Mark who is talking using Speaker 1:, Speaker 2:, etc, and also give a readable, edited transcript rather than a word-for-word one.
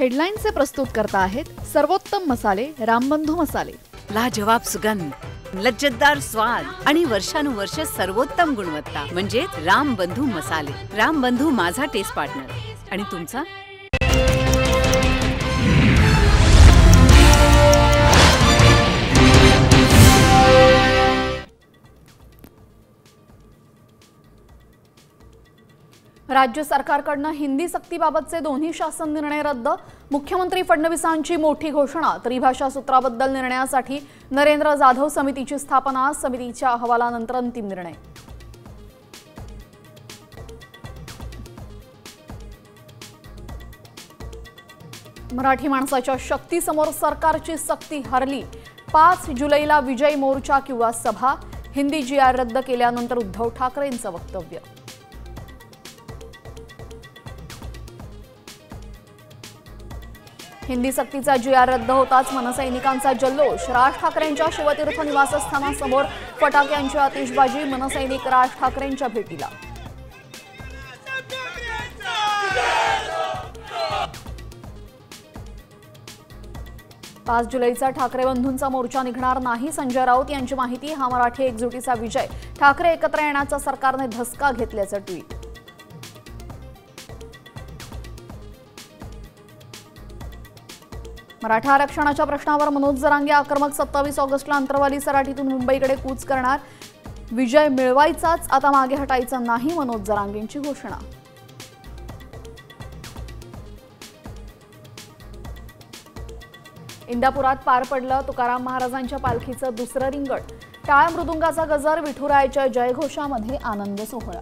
Speaker 1: हेडलाईनचे प्रस्तुत करता आहेत सर्वोत्तम मसाले रामबंधू मसाले।
Speaker 2: लाजवाब सुगंध, लज्जतदार स्वाद आणि वर्षानुवर्ष सर्वोत्तम गुणवत्ता म्हणजे रामबंधू मसाले। रामबंधू माझा टेस्ट पार्टनर आणि तुमचा।
Speaker 1: राज्य सरकारकडून हिंदी सक्तीबाबतचे दोन्ही शासन निर्णय रद्द। मुख्यमंत्री फडणवीसांची मोठी घोषणा। त्रिभाषा सूत्राबद्दल निर्णयासाठी नरेंद्र जाधव समितीची स्थापना। समितीच्या अहवालानंतर अंतिम निर्णय। मराठी माणसाच्या शक्तीसमोर सरकारची सक्ती हरली। 5 जुलैला विजय मोर्चा किंवा सभा। हिंदी GR रद्द केल्यानंतर उद्धव ठाकरेंचं वक्तव्य। हिंदी सक्तीचा GR रद्द होताच मनसैनिकांचा जल्लोष। राज ठाकरेंच्या शिवतीर्थ निवासस्थानासमोर फटाक्यांची आतिषबाजी। मनसैनिक राज ठाकरेंच्या भेटीला। पाच जुलैचा ठाकरे बंधूंचा मोर्चा निघणार नाही। संजय राऊत यांची माहिती। हा मराठी एकजुटीचा विजय। ठाकरे एकत्र येण्याचा सरकारने धसका घेतल्याचं ट्विट। मराठा आरक्षणाच्या प्रश्नावर मनोज जरांगे आक्रमक। 27 ऑगस्टला अंतरवाली सराटीतून मुंबईकडे कूच करणार। विजय मिळवायचाच, आता मागे हटायचं नाही, मनोज जरांगेंची घोषणा। इंदापुरात पार पडलं तुकाराम महाराजांच्या पालखीचं दुसरं रिंगण। टाळ मृदुंगाचा गजर, विठुरायाच्या जयघोषामध्ये आनंद सोहळा।